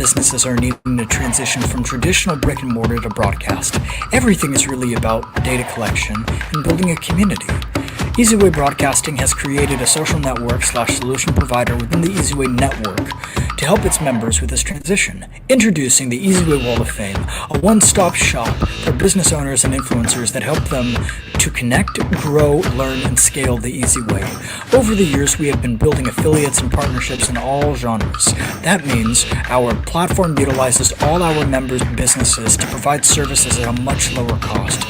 businesses are needing to transition from traditional brick and mortar to broadcast. Everything is really about data collection and building a community. EasyWay Broadcasting has created a social network/solution provider within the EasyWay network to help its members with this transition. Introducing the EasyWay Wall of Fame, a one-stop shop for business owners and influencers that help them to connect, grow, learn, and scale the easy way. Over the years, we have been building affiliates and partnerships in all genres. That means our platform utilizes all our members' businesses to provide services at a much lower cost,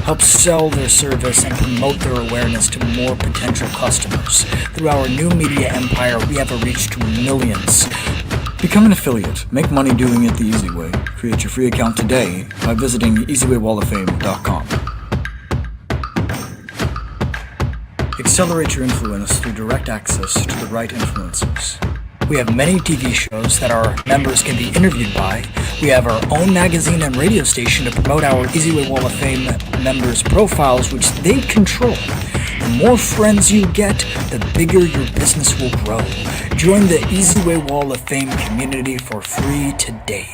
help sell their service and promote their awareness to more potential customers. Through our new media empire, we have a reach to millions. Become an affiliate. Make money doing it the easy way. Create your free account today by visiting easywaywalloffame.com. Accelerate your influence through direct access to the right influencers. We have many TV shows that our members can be interviewed by. We have our own magazine and radio station to promote our EasyWay Wall of Fame members' profiles, which they control. The more friends you get, the bigger your business will grow. Join the EasyWay Wall of Fame community for free today.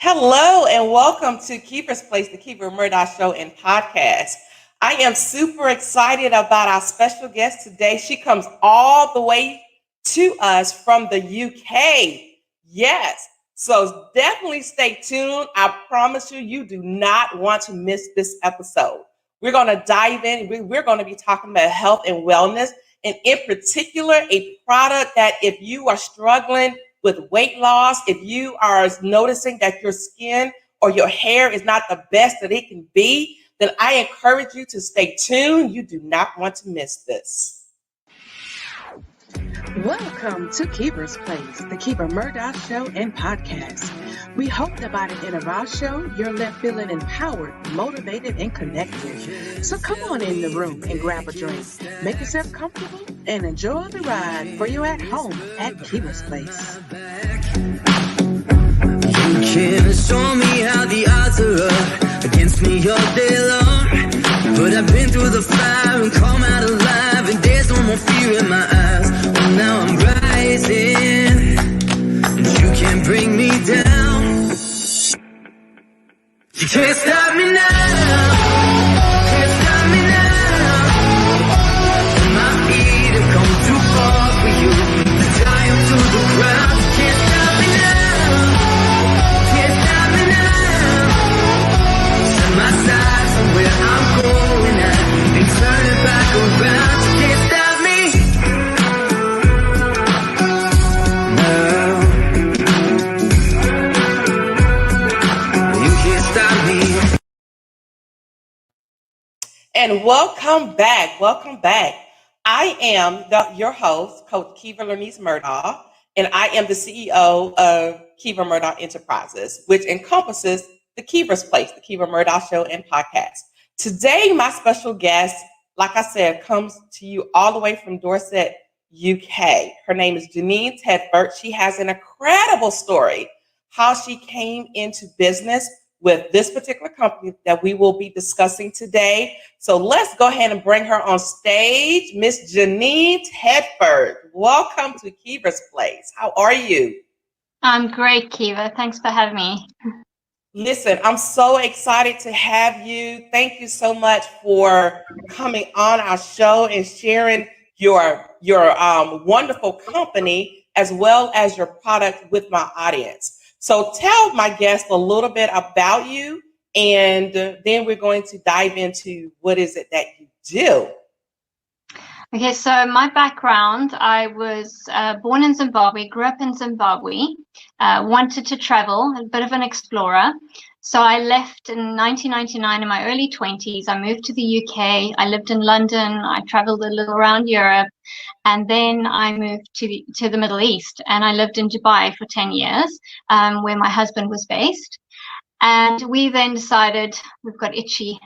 Hello and welcome to Keever's Place, the Keever Murdaugh Show and Podcast. I am super excited about our special guest today. She comes all the way to us from the UK. Yes, so definitely stay tuned. I promise you, you do not want to miss this episode. We're going to dive in. We're going to be talking about health and wellness, and in particular, a product that if you are struggling with weight loss, if you are noticing that your skin or your hair is not the best that it can be, then I encourage you to stay tuned. You do not want to miss this. Welcome to Keever's Place, the Keever Murdaugh Show and Podcast. We hope that by the end of our show, you're left feeling empowered, motivated, and connected. So come on in the room and grab a drink. Make yourself comfortable and enjoy the ride for you at home at Keever's Place. You can show me how the odds are up against me all day long, but I've been through the fire and come out alive, and there's no more fear in my eyes. Oh, now I'm rising, and you can't bring me down. You can't stop me now. Can't stop me now. My feet have come too far for you to tie them to the ground. You can't stop me now. Can't stop me now. Set my sights on where I'm going at and turn it back around. You can't stop me now. You can't stop me. And welcome back. Welcome back. I am your host, Coach Keever Murdaugh, and I am the CEO of Keever Murdaugh Enterprises, which encompasses the Keever's Place, the Keever Murdaugh Show and Podcast. Today, my special guest, like I said, comes to you all the way from Dorset, UK. Her name is Janeen Tedford. She has an incredible story how she came into business with this particular company that we will be discussing today. So let's go ahead and bring her on stage, Miss Janeen Tedford. Welcome to Keever's Place. How are you? I'm great, Keever. Thanks for having me. Listen, I'm so excited to have you. Thank you so much for coming on our show and sharing your wonderful company as well as your product with my audience. So tell my guests a little bit about you, and then we're going to dive into what is it that you do. Okay, so my background, I was born in Zimbabwe, grew up in Zimbabwe, wanted to travel, a bit of an explorer. So I left in 1999 in my early 20s. I moved to the UK. I lived in London. I traveled a little around Europe. And then I moved to the Middle East. And I lived in Dubai for 10 years, where my husband was based. And we then decided we've got itchy,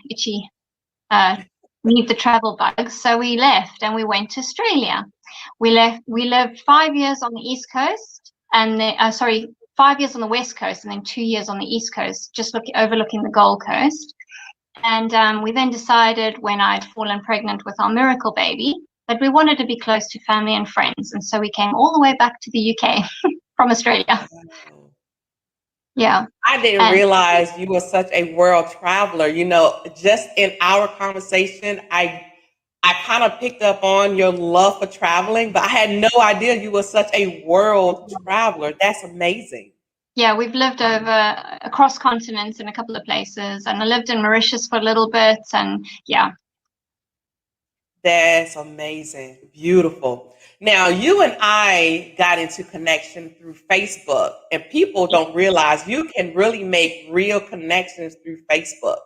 need the travel bugs. So we left and we went to Australia. We lived 5 years on the East Coast and 5 years on the West Coast and then 2 years on the East Coast, just overlooking the Gold Coast. And we then decided, when I'd fallen pregnant with our miracle baby, that we wanted to be close to family and friends. And so we came all the way back to the UK from Australia. Wow. Yeah. I didn't realize you were such a world traveler. You know, just in our conversation, I kind of picked up on your love for traveling, but I had no idea you were such a world traveler. That's amazing. Yeah, we've lived over across continents in a couple of places, and I lived in Mauritius for a little bit, and yeah. That's amazing. Beautiful. Now, you and I got into connection through Facebook, and people don't realize you can really make real connections through Facebook.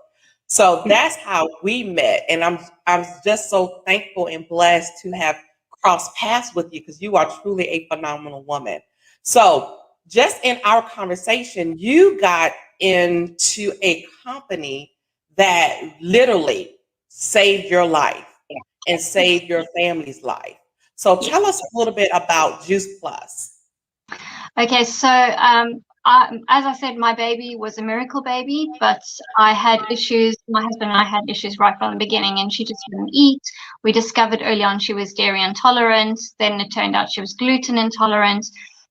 So that's how we met, and I'm just so thankful and blessed to have crossed paths with you, because you are truly a phenomenal woman. So just in our conversation, you got into a company that literally saved your life and saved your family's life. So tell us a little bit about Juice Plus. Okay, so as I said, my baby was a miracle baby, but I had issues. My husband and I had issues right from the beginning, and she just wouldn't eat. We discovered early on she was dairy intolerant. Then it turned out she was gluten intolerant.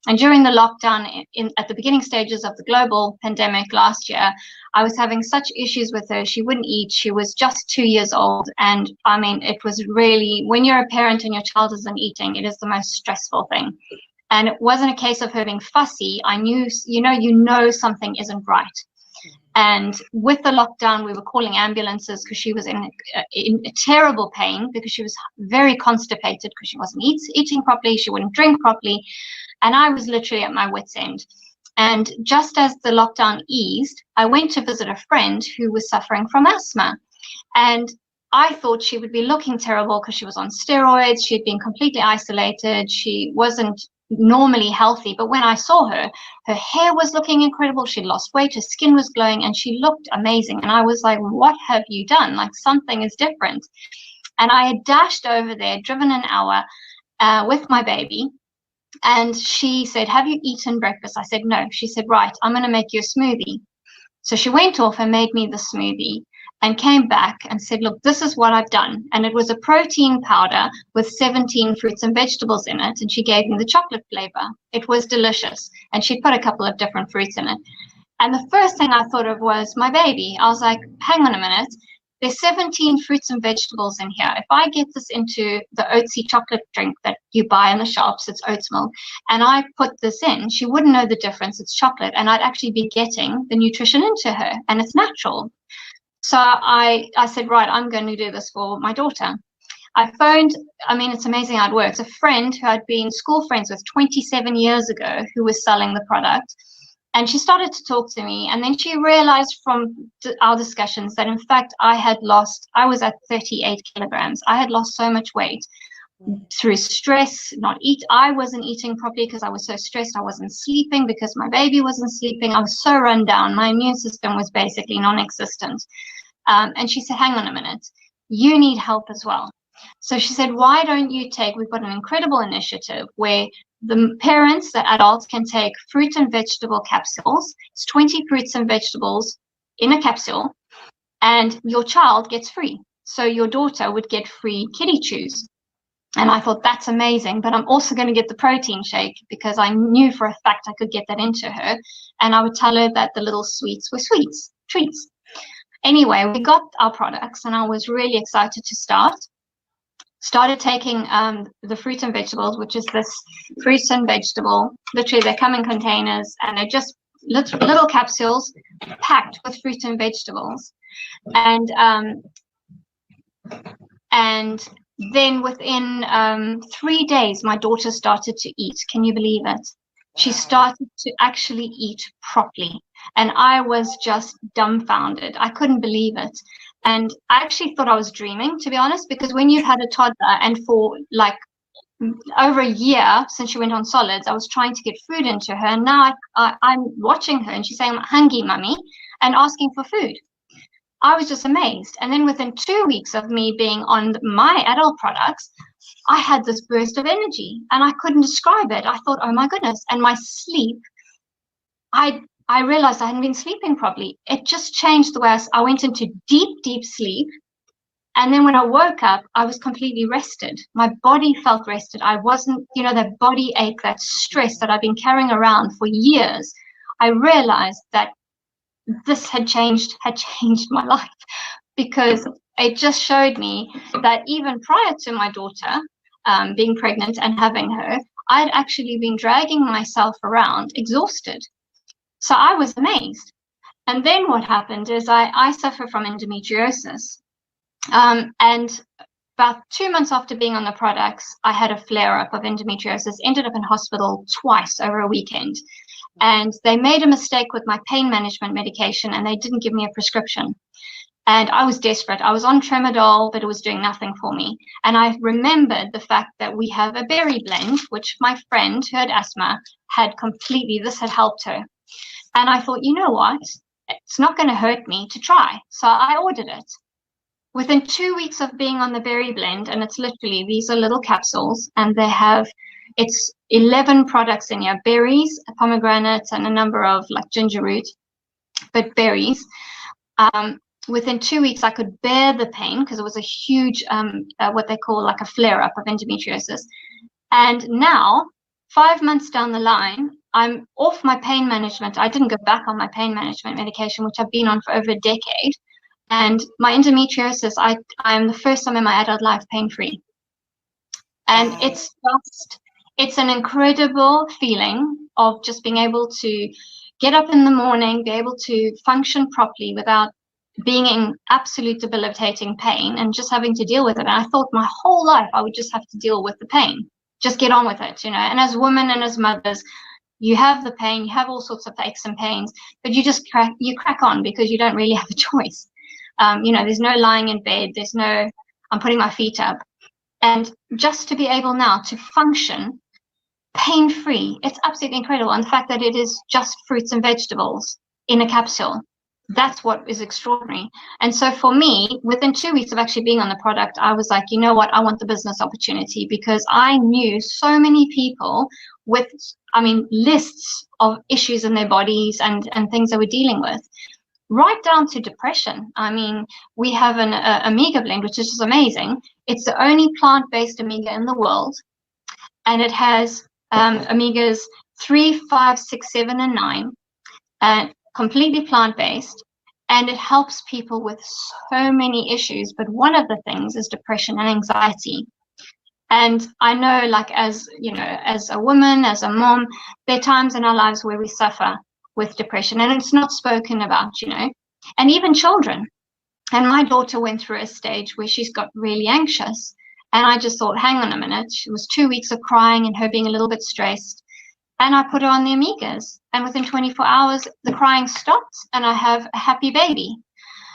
And during the lockdown, at the beginning stages of the global pandemic last year, I was having such issues with her. She wouldn't eat. She was just 2 years old. And I mean, it was really, when you're a parent and your child isn't eating, it is the most stressful thing. And it wasn't a case of her being fussy. I knew, you know something isn't right. And with the lockdown, we were calling ambulances because she was in a terrible pain, because she was very constipated, because she wasn't eating properly. She wouldn't drink properly. And I was literally at my wit's end. And just as the lockdown eased, I went to visit a friend who was suffering from asthma. And I thought she would be looking terrible because she was on steroids. She had been completely isolated. She wasn't normally healthy. But when I saw her, her hair was looking incredible. She'd lost weight. Her skin was glowing, and she looked amazing. And I was like, what have you done? Like, something is different. And I had dashed over there, driven an hour with my baby. And she said, have you eaten breakfast? I said, no. She said, right, I'm going to make you a smoothie. So she went off and made me the smoothie and came back and said, look, this is what I've done. And it was a protein powder with 17 fruits and vegetables in it. And she gave me the chocolate flavor. It was delicious. And she put a couple of different fruits in it. And the first thing I thought of was my baby. I was like, hang on a minute. There's 17 fruits and vegetables in here. If I get this into the oatsy chocolate drink that you buy in the shops, it's oats milk, and I put this in, she wouldn't know the difference. It's chocolate, and I'd actually be getting the nutrition into her, and it's natural. So I said, right, I'm going to do this for my daughter. I phoned, I mean, it's amazing how it works, a friend who I'd been school friends with 27 years ago who was selling the product. And she started to talk to me, and then she realized from our discussions that, in fact, I was at 38 kilograms. I had lost so much weight through stress, I wasn't eating properly because I was so stressed. I wasn't sleeping because my baby wasn't sleeping. I was so run down. My immune system was basically non-existent. And she said, hang on a minute, you need help as well. So she said, why don't you we've got an incredible initiative where the parents, the adults, can take fruit and vegetable capsules. It's 20 fruits and vegetables in a capsule, and your child gets free. So your daughter would get free kitty chews. And I thought, that's amazing, but I'm also going to get the protein shake, because I knew for a fact I could get that into her. And I would tell her that the little sweets were treats. Anyway, we got our products, and I was really excited to started taking the fruit and vegetables, which is this fruits and vegetable. Literally, they come in containers, and they're just little capsules packed with fruit and vegetables. And then within 3 days, my daughter started to eat. Can you believe it? She started to actually eat properly. And I was just dumbfounded. I couldn't believe it. And I actually thought I was dreaming, to be honest, because when you've had a toddler, and for like over a year since she went on solids, I was trying to get food into her. And now I'm watching her, and she's saying, I'm hungry, mummy, and asking for food. I was just amazed. And then within 2 weeks of me being on my adult products, I had this burst of energy, and I couldn't describe it. I thought, oh my goodness. And my sleep, I realized I hadn't been sleeping properly. It just changed the way I went into deep sleep. And then when I woke up, I was completely rested. My body felt rested. I wasn't, that body ache, that stress that I've been carrying around for years. I realized that this had changed my life, because it just showed me that even prior to my daughter being pregnant and having her, I'd actually been dragging myself around exhausted. So I was amazed. And then what happened is I suffer from endometriosis. And about 2 months after being on the products, I had a flare-up of endometriosis, ended up in hospital twice over a weekend. And they made a mistake with my pain management medication, and they didn't give me a prescription. And I was desperate. I was on tramadol, but it was doing nothing for me. And I remembered the fact that we have a berry blend, which my friend who had asthma this had helped her. And I thought, you know what? It's not going to hurt me to try. So I ordered it. Within 2 weeks of being on the berry blend, and it's literally, these are little capsules, and it's 11 products in here, berries, pomegranates, and a number of like ginger root, but berries. Within 2 weeks, I could bear the pain because it was a huge, what they call like a flare-up of endometriosis. And now, 5 months down the line, I'm off my pain management. I didn't go back on my pain management medication, which I've been on for over a decade. And my endometriosis, I'm the first time in my adult life pain-free. And it's an incredible feeling of just being able to get up in the morning, be able to function properly without being in absolute debilitating pain and just having to deal with it. And I thought my whole life I would just have to deal with the pain, just get on with it, And as women and as mothers, you have the pain, you have all sorts of aches and pains, but you just crack on because you don't really have a choice. There's no lying in bed. There's no, I'm putting my feet up. And just to be able now to function pain-free, it's absolutely incredible. And the fact that it is just fruits and vegetables in a capsule, that's what is extraordinary. And so for me, within 2 weeks of actually being on the product, I was like, you know what, I want the business opportunity, because I knew so many people with, lists of issues in their bodies and things they were dealing with, right down to depression. We have an omega blend, which is just amazing. It's the only plant-based omega in the world, and it has omegas 3, 5, 6, 7, and 9, completely plant-based, and it helps people with so many issues. But one of the things is depression and anxiety. And I know, like, as a woman, as a mom, there are times in our lives where we suffer with depression, and it's not spoken about, and even children. And my daughter went through a stage where she's got really anxious, and I just thought, hang on a minute. It was 2 weeks of crying and her being a little bit stressed, and I put her on the omegas, and within 24 hours the crying stopped and I have a happy baby.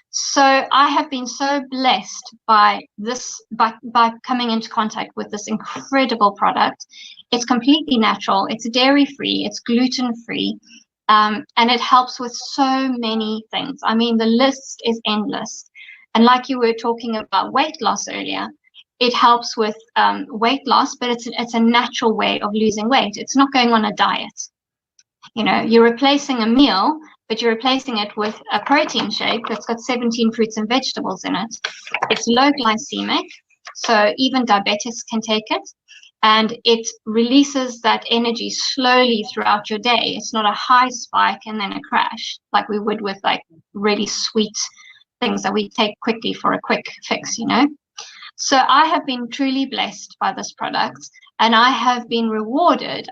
So I have been so blessed by this, by coming into contact with this incredible product. It's completely natural, it's dairy free, it's gluten free, and it helps with so many things. The list is endless. And like you were talking about weight loss earlier, it helps with weight loss, but it's a natural way of losing weight. It's not going on a diet. You're replacing a meal, but you're replacing it with a protein shake that's got 17 fruits and vegetables in it. It's low glycemic, so even diabetics can take it. And it releases that energy slowly throughout your day. It's not a high spike and then a crash like we would with like really sweet things that we take quickly for a quick fix, So I have been truly blessed by this product, and I have been rewarded,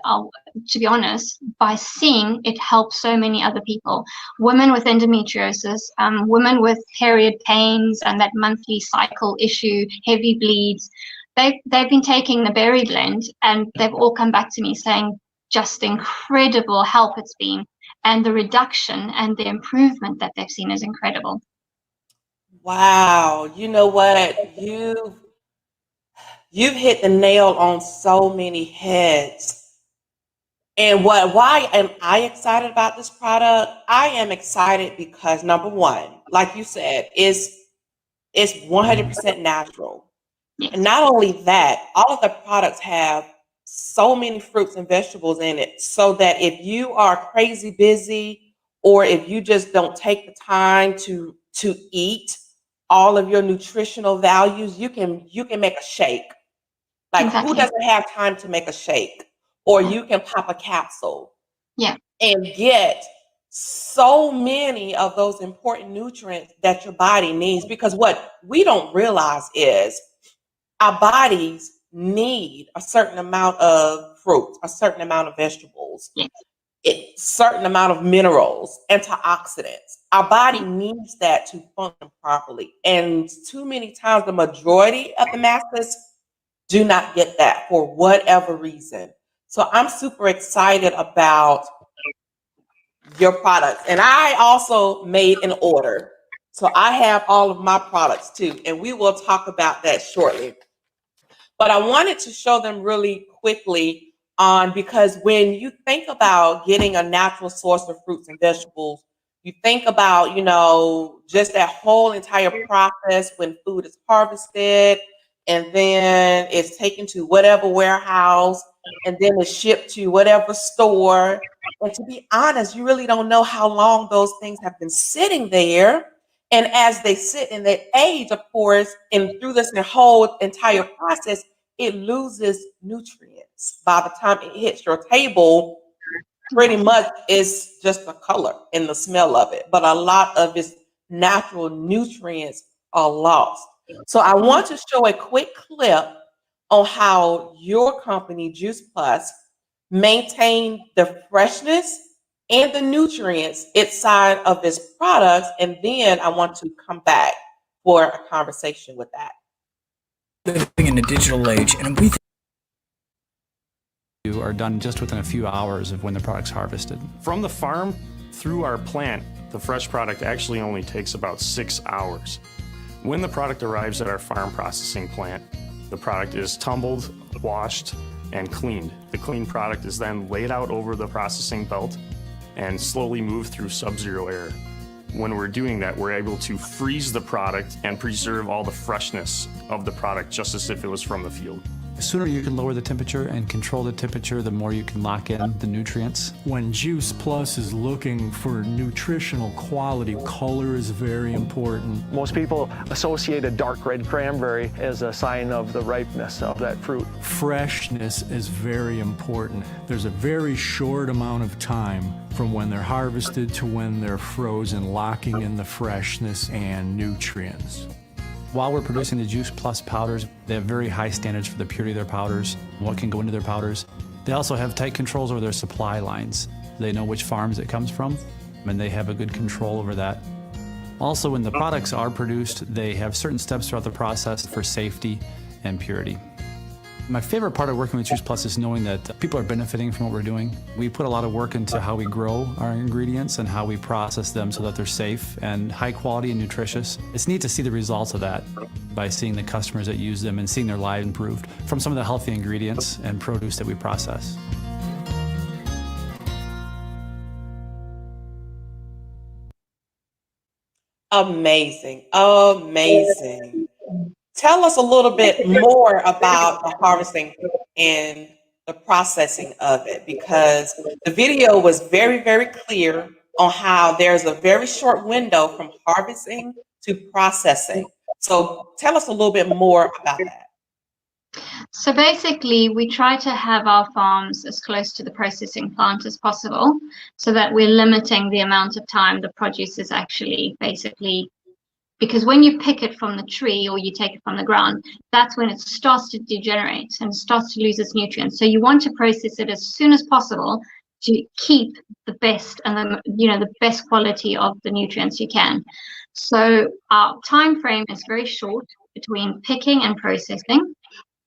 to be honest, by seeing it help so many other people. Women with endometriosis, women with period pains and that monthly cycle issue, heavy bleeds. They've been taking the berry blend, and they've all come back to me saying just incredible help it's been, and the reduction and the improvement that they've seen is incredible. Wow, you know what? You've hit the nail on so many heads. And why am I excited about this product? I am excited because, number one, like you said, it's 100% natural. Yes. And not only that, all of the products have so many fruits and vegetables in it, so that if you are crazy busy or if you just don't take the time to eat all of your nutritional values, you can make a shake. Like, who Exactly. doesn't have time to make a shake? Or you can pop a capsule Yeah. and get so many of those important nutrients that your body needs. Because what we don't realize is our bodies need a certain amount of fruit, a certain amount of vegetables, Yeah. a certain amount of minerals, antioxidants. Our body needs that to function properly. And too many times, the majority of the masses do not get that for whatever reason. So I'm super excited about your products. And I also made an order. So I have all of my products too. And we will talk about that shortly. But I wanted to show them really quickly on, because when you think about getting a natural source of fruits and vegetables, you think about, just that whole entire process when food is harvested and then it's taken to whatever warehouse and then it's shipped to whatever store. And to be honest, you really don't know how long those things have been sitting there. And as they sit and they age, of course, and through this whole entire process, it loses nutrients. By the time it hits your table, pretty much it's just the color and the smell of it. But a lot of its natural nutrients are lost. So I want to show a quick clip on how your company, Juice Plus, maintain the freshness and the nutrients inside of its products. And then I want to come back for a conversation with that. Living in a digital age, and we are done just within a few hours of when the product's harvested. From the farm through our plant, the fresh product actually only takes about 6 hours. When the product arrives at our farm processing plant, the product is tumbled, washed, and cleaned. The clean product is then laid out over the processing belt and slowly moved through sub-zero air. When we're doing that, we're able to freeze the product and preserve all the freshness of the product just as if it was from the field. The sooner you can lower the temperature and control the temperature, the more you can lock in the nutrients. When Juice Plus is looking for nutritional quality, color is very important. Most people associate a dark red cranberry as a sign of the ripeness of that fruit. Freshness is very important. There's a very short amount of time from when they're harvested to when they're frozen, locking in the freshness and nutrients. While we're producing the Juice Plus powders, they have very high standards for the purity of their powders, what can go into their powders. They also have tight controls over their supply lines. They know which farms it comes from, and they have a good control over that. Also, when the products are produced, they have certain steps throughout the process for safety and purity. My favorite part of working with Juice Plus is knowing that people are benefiting from what we're doing. We put a lot of work into how we grow our ingredients and how we process them so that they're safe and high quality and nutritious. It's neat to see the results of that by seeing the customers that use them and seeing their lives improved from some of the healthy ingredients and produce that we process. Amazing. Amazing. Tell us a little bit more about the harvesting and the processing of it, because the video was very, very clear on how there's a very short window from harvesting to processing. So tell us a little bit more about that. So basically, we try to have our farms as close to the processing plant as possible so that we're limiting the amount of time the produce is actually basically, because when you pick it from the tree or you take it from the ground, that's when it starts to degenerate and starts to lose its nutrients. So you want to process it as soon as possible to keep the best and the best quality of the nutrients you can. So our time frame is very short between picking and processing.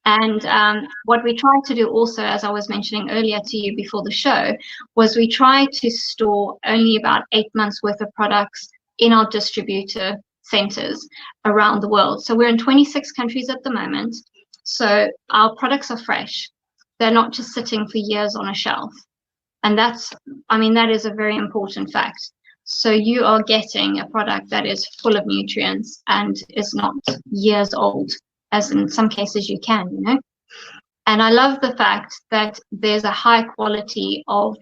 And what we tried to do also, as I was mentioning earlier to you before the show, was we tried to store only about 8 months worth of products in our distributor centers around the world. So we're in 26 countries at the moment. So our products are fresh. They're not just sitting for years on a shelf. And that is a very important fact. So you are getting a product that is full of nutrients and is not years old, as in some cases you can, And I love the fact that there's a high quality of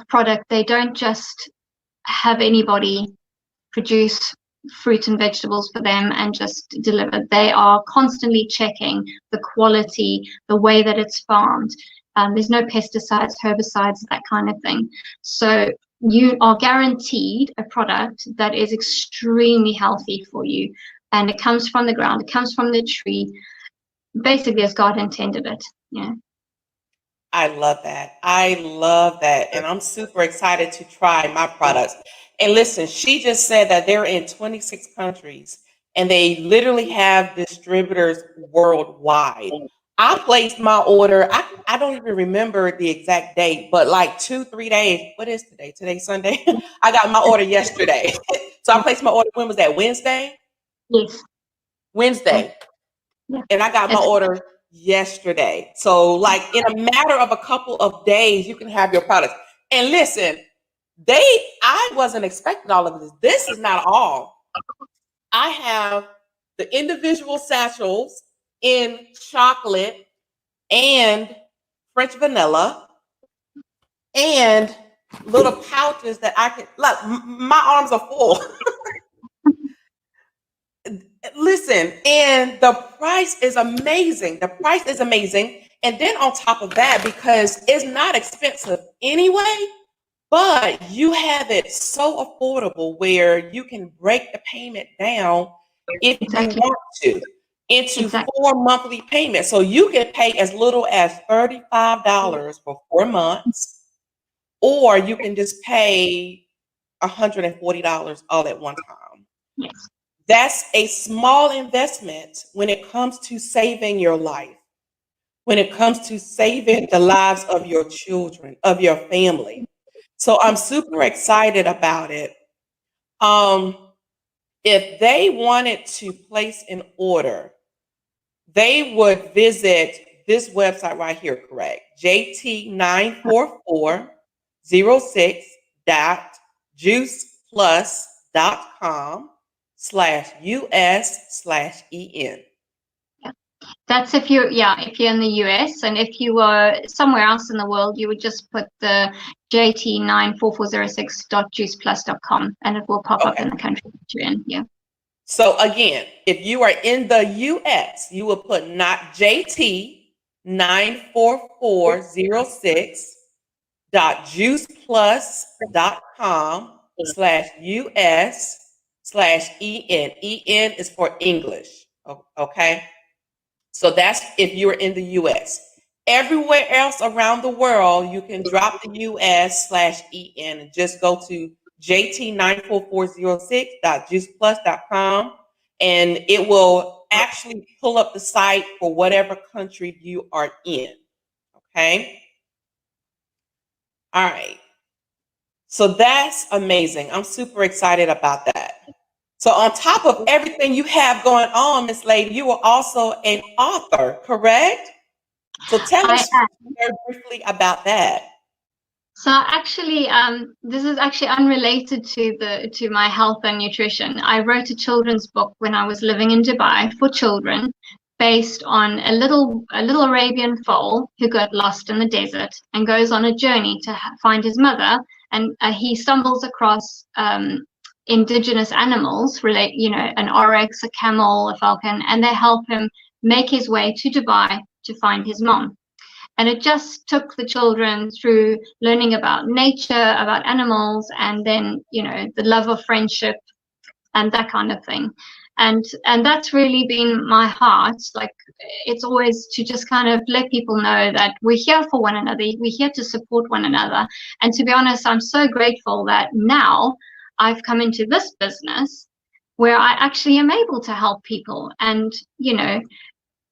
product. They don't just have anybody produce fruit and vegetables for them and just deliver. They are constantly checking the quality, the way that it's farmed. There's no pesticides, herbicides, that kind of thing. So you are guaranteed a product that is extremely healthy for you, and it comes from the ground, it comes from the tree, basically as God intended it. Yeah. I love that. I love that. And I'm super excited to try my products. And listen, she just said that they're in 26 countries and they literally have distributors worldwide. I placed my order. I don't even remember the exact date, but like 2-3 days. What is today? Today's Sunday. I got my order yesterday. So I placed my order. When was that? Wednesday? Yes. Wednesday. Yeah. And I got my order yesterday. So like in a matter of a couple of days, you can have your products. And listen, I wasn't expecting all of this. This is not all. I have the individual satchels in chocolate and French vanilla and little pouches that I can, look, my arms are full. Listen, and the price is amazing. The price is amazing. And then on top of that, because it's not expensive anyway, but you have it so affordable where you can break the payment down if Exactly. you want to into Exactly. 4 monthly payments. So you can pay as little as $35 for 4 months, or you can just pay $140 all at one time. Yes. That's a small investment when it comes to saving your life, when it comes to saving the lives of your children, of your family. So I'm super excited about it. If they wanted to place an order, they would visit this website right here, correct? jt94406.com/US/EN. That's if you're in the US, and if you were somewhere else in the world, you would just put the jt94406.juiceplus.com and it will pop up in the country that you're in. Yeah. So again, if you are in the US, you will put not jt94406.juiceplus.com/US/EN. EN is for English. Okay. So that's if you're in the US. Everywhere else around the world, you can drop the US/EN and just go to jt94406.juiceplus.com and it will actually pull up the site for whatever country you are in. Okay. All right. So that's amazing. I'm super excited about that. So on top of everything you have going on, Miss Lady, you are also an author, correct? So tell us very briefly about that. So actually, this is actually unrelated to my health and nutrition. I wrote a children's book when I was living in Dubai for children, based on a little Arabian foal who got lost in the desert and goes on a journey to find his mother, and he stumbles across indigenous animals, an oryx, a camel, a falcon, and they help him make his way to Dubai to find his mom. And it just took the children through learning about nature, about animals, and then, the love of friendship and that kind of thing. And that's really been my heart. Like, it's always to just kind of let people know that we're here for one another. We're here to support one another. And to be honest, I'm so grateful that now I've come into this business where I actually am able to help people. And,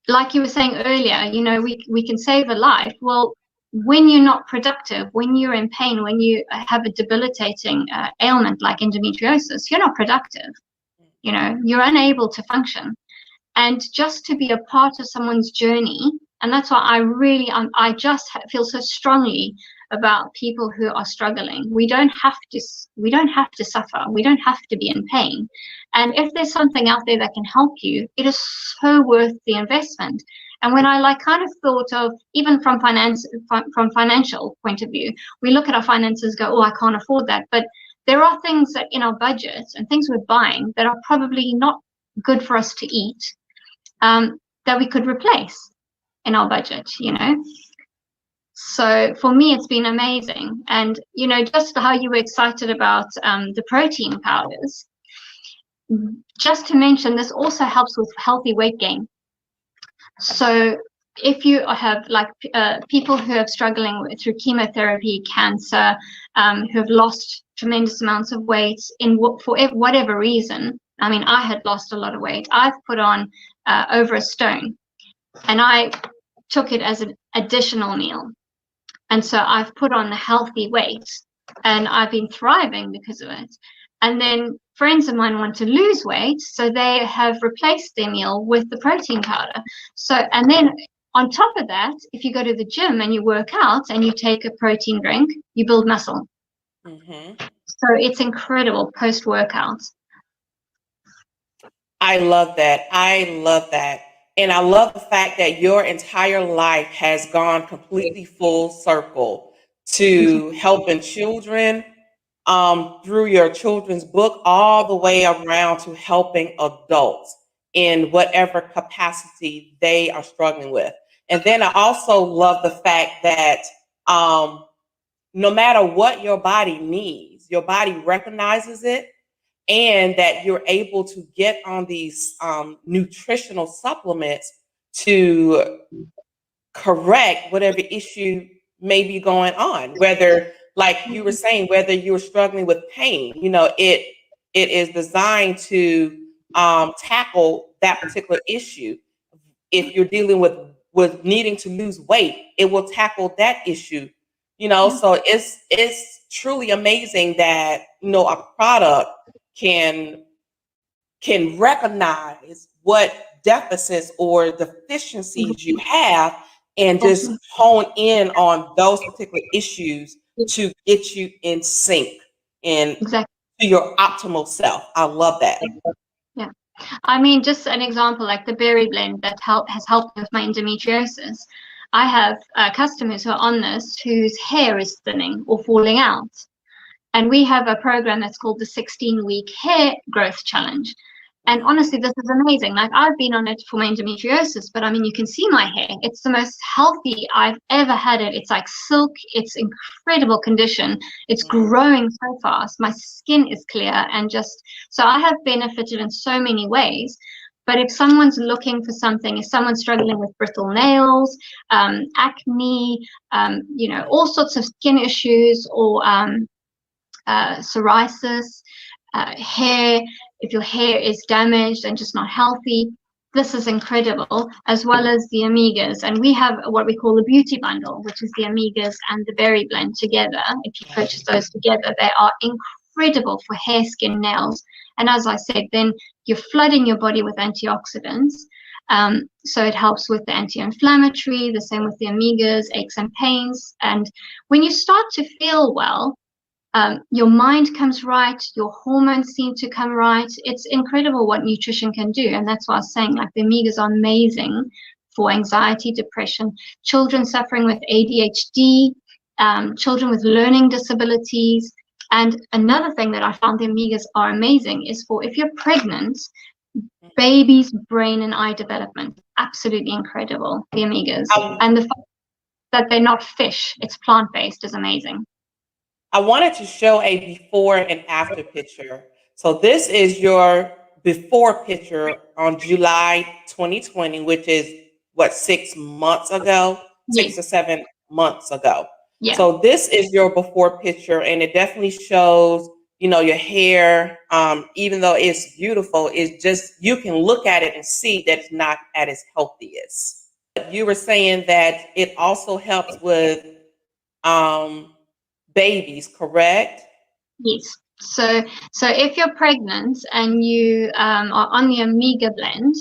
like you were saying earlier, we can save a life. Well, when you're not productive, when you're in pain, when you have a debilitating ailment like endometriosis, you're not productive. You're unable to function. And just to be a part of someone's journey, and that's why I just feel so strongly about people who are struggling. We don't have to suffer. We don't have to be in pain. And if there's something out there that can help you, it is so worth the investment. And when I kind of thought of, even from financial point of view, we look at our finances, go, oh, I can't afford that. But there are things that in our budget and things we're buying that are probably not good for us to eat, that we could replace in our budget, So for me, it's been amazing. And, just how you were excited about the protein powders, just to mention, this also helps with healthy weight gain. So if you have people who are struggling through chemotherapy, cancer, who have lost tremendous amounts of weight for whatever reason, I mean, I had lost a lot of weight. I've put on over a stone, and I took it as an additional meal. And so I've put on a healthy weight, and I've been thriving because of it. And then friends of mine want to lose weight, so they have replaced their meal with the protein powder. So, and then on top of that, if you go to the gym and you work out and you take a protein drink, you build muscle. Mm-hmm. So it's incredible post-workout. I love that. I love that. And I love the fact that your entire life has gone completely full circle to helping children, through your children's book, all the way around to helping adults in whatever capacity they are struggling with. And then I also love the fact that no matter what your body needs, your body recognizes it, and that you're able to get on these nutritional supplements to correct whatever issue may be going on. Whether, like you were saying, whether you're struggling with pain, it is designed to tackle that particular issue. If you're dealing with needing to lose weight, it will tackle that issue. So it's truly amazing that a product can recognize what deficits or deficiencies you have and just hone in on those particular issues to get you in sync and to your optimal self. I love that. Yeah. I mean, just an example, like the berry blend that has helped with my endometriosis. I have customers who are on this whose hair is thinning or falling out. And we have a program that's called the 16-week hair growth challenge. And honestly, this is amazing. Like, I've been on it for my endometriosis, but I mean, you can see my hair. It's the most healthy I've ever had it. It's like silk. It's incredible condition. It's growing so fast. My skin is clear, and so I have benefited in so many ways. But if someone's looking for something, if someone's struggling with brittle nails, acne, all sorts of skin issues, or psoriasis, hair, if your hair is damaged and just not healthy, this is incredible, as well as the omegas. And we have what we call the beauty bundle, which is the omegas and the berry blend together. If you purchase those together, they are incredible for hair, skin, nails. And as I said, then you're flooding your body with antioxidants. So it helps with the anti-inflammatory, the same with the omegas, aches and pains. And when you start to feel well, your mind comes right, your hormones seem to come right. It's incredible what nutrition can do. And that's why I was saying, like, the omegas are amazing for anxiety, depression, children suffering with ADHD, children with learning disabilities. And another thing that I found the omegas are amazing is for if you're pregnant, babies' brain and eye development. Absolutely incredible, the omegas. And the fact that they're not fish, it's plant-based, is amazing. I wanted to show a before and after picture. So this is your before picture on July 2020, which is 6 months ago, 6 or 7 months ago. Yeah. So this is your before picture, and it definitely shows, your hair, even though it's beautiful, it's just, you can look at it and see that it's not at its healthiest. You were saying that it also helps with babies, correct? Yes. So if you're pregnant and you are on the omega blend,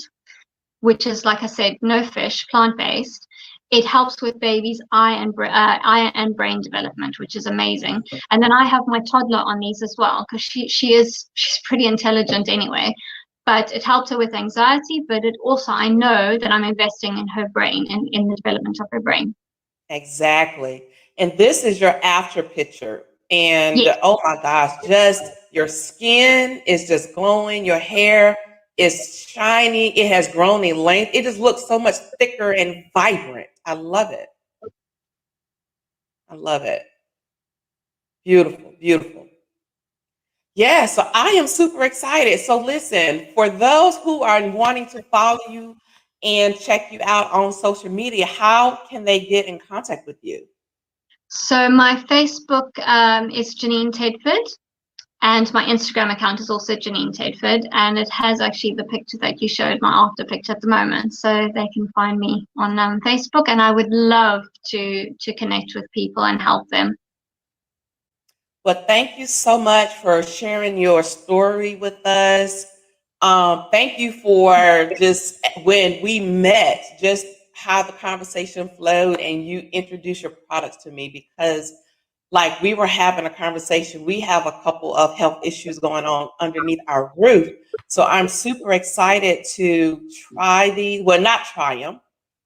which is, like I said, no fish, plant-based, it helps with babies' eye and brain development, which is amazing. And then I have my toddler on these as well, because she's pretty intelligent anyway. but it helped her with anxiety, but it also, I know that I'm investing in her brain and in the development of her brain. Exactly. And this is your after picture. And Yes. oh my gosh, just your skin is just glowing. Your hair is shiny. It has grown in length. It just looks so much thicker and vibrant. I love it. I love it. Beautiful, beautiful. Yeah, so I am super excited. So listen, for those who are wanting to follow you and check you out on social media, how can they get in contact with you? So my Facebook is Janeen Tedford, and my Instagram account is also Janeen Tedford, and it has actually the picture that you showed, my after picture at the moment, so they can find me on Facebook, and I would love to connect with people and help them. Well, thank you so much for sharing your story with us. Thank you for just when we met, just how the conversation flowed and you introduced your products to me because like we were having a conversation. We have a couple of health issues going on underneath our roof. So I'm super excited to try these. Well, not try them.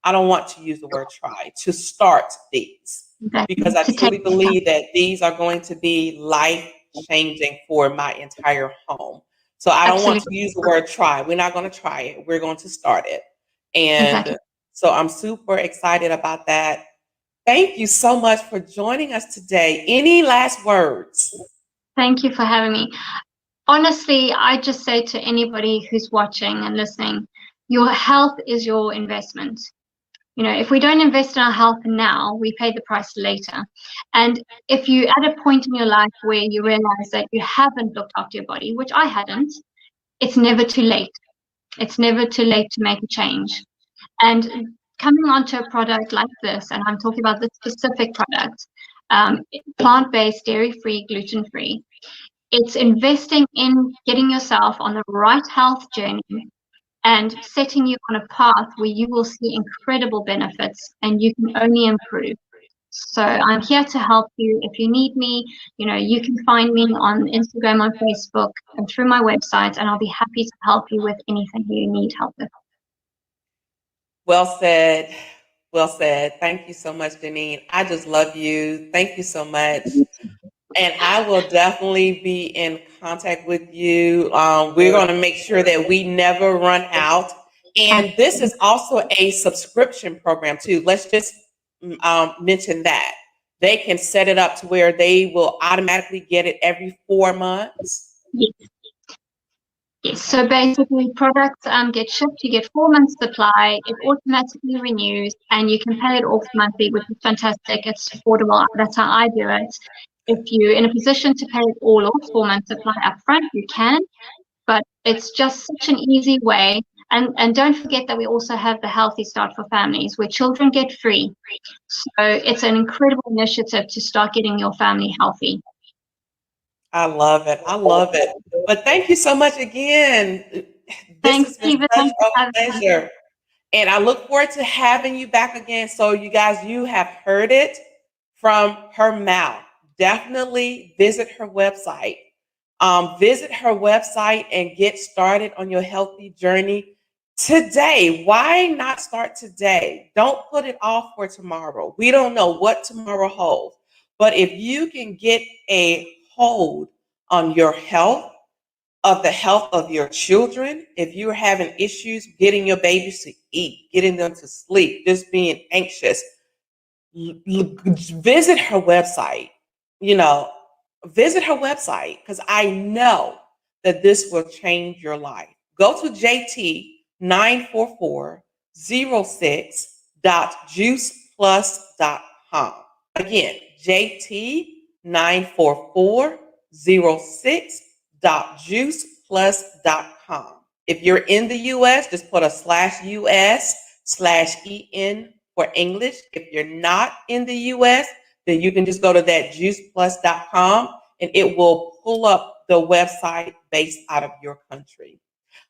I don't want to use the word try, to start these because I To truly take believe that these are going to be life changing for my entire home. So I don't want to absolutely use the word try. We're not going to try it. We're going to start it. exactly. And so I'm super excited about that. Thank you so much for joining us today. Any last words? Thank you for having me. Honestly, I just say to anybody who's watching and listening, your health is your investment. You know, if we don't invest in our health now, we pay the price later. And if you at a point in your life where you realize that you haven't looked after your body, which I hadn't, it's never too late. It's never too late to make a change. And coming onto a product like this, and I'm talking about this specific product, plant-based, dairy-free, gluten-free, it's investing in getting yourself on the right health journey and setting you on a path where you will see incredible benefits and you can only improve. So I'm here to help you. If you need me, you know, you can find me on Instagram, on Facebook, and through my website, and I'll be happy to help you with anything you need help with. Well said. Well said. Thank you so much, Janeen. I just love you. Thank you so much. And I will definitely be in contact with you. We're going to make sure that we never run out. And this is also a subscription program too. Let's just mention that. They can set it up to where they will automatically get it every 4 months. Yes. Yes. So basically, products get shipped. You get 4 months supply. It automatically renews, and you can pay it off monthly, which is fantastic. It's affordable. That's how I do it. If you're in a position to pay it all off 4 months supply upfront, you can. But it's just such an easy way. And don't forget that we also have the Healthy Start for Families, where children get free. So it's an incredible initiative to start getting your family healthy. I love it. I love it. But thank you so much again. This Thanks, has been Keever. such Thanks for a having me. pleasure. And I look forward to having you back again. So you guys, you have heard it from her mouth. Definitely visit her website. Visit her website and get started on your healthy journey today. Why not start today? Don't put it off for tomorrow. We don't know what tomorrow holds. But if you can get a hold on your health, of the health of your children, if you're having issues getting your babies to eat, getting them to sleep, just being anxious, visit her website. You know, visit her website because I know that this will change your life. Go to jt94406.juiceplus.com. Again, jt94406.juiceplus.com. If you're in the US, just put a /US/EN for English. If you're not in the US, then you can just go to that juiceplus.com and it will pull up the website based out of your country.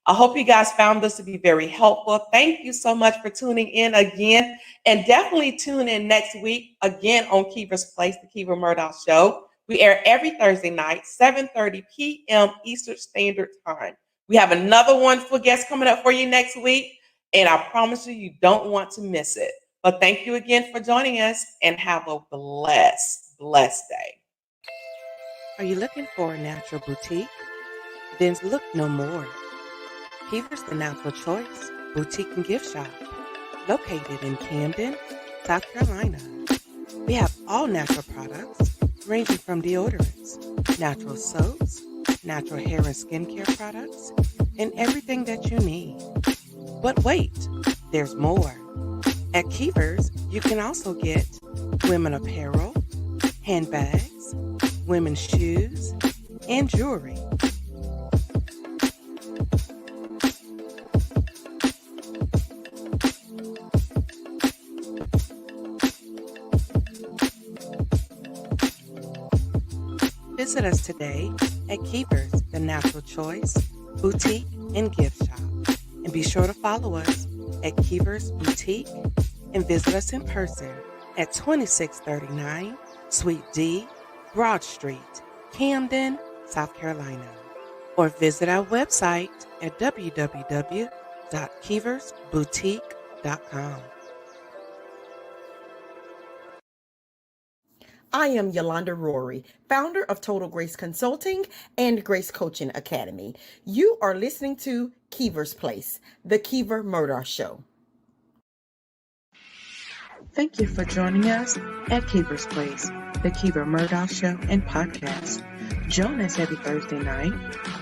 I hope you guys found this to be very helpful. Thank you so much for tuning in again. And definitely tune in next week again on Keever's Place, the Keever Murdaugh Show. We air every Thursday night, 7:30 p.m. Eastern Standard Time. We have another wonderful guest coming up for you next week, and I promise you don't want to miss it. But thank you again for joining us, and have a blessed day. Are you looking for a natural boutique? Then look no more. Keever's the Natural Choice Boutique and Gift Shop, located in Camden, South Carolina. We have all natural products, ranging from deodorants, natural soaps, natural hair and skincare products, and everything that you need. But wait, there's more. At Keever's, you can also get women apparel, handbags, women's shoes, and jewelry. Visit us today at Keever's, the Natural Choice Boutique and Gift Shop. And be sure to follow us at Keever's Boutique and visit us in person at 2639 Suite D, Broad Street, Camden, South Carolina. Or visit our website at www.keeversboutique.com. I am Yolanda Rory, founder of Total Grace Consulting and Grace Coaching Academy. You are listening to Keever's Place, the Keever Murdaugh Show. Thank you for joining us at Keever's Place, the Keever Murdaugh Show and Podcast. Join us every Thursday night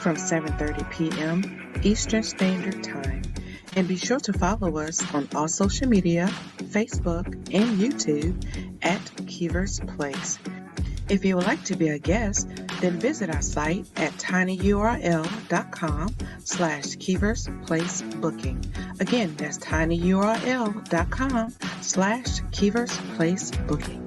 from 7:30 p.m. Eastern Standard Time. And be sure to follow us on all social media, Facebook and YouTube at Keever's Place. If you would like to be a guest, then visit our site at tinyurl.com/Keever's Place Booking. Again, that's tinyurl.com/Keever's Place Booking.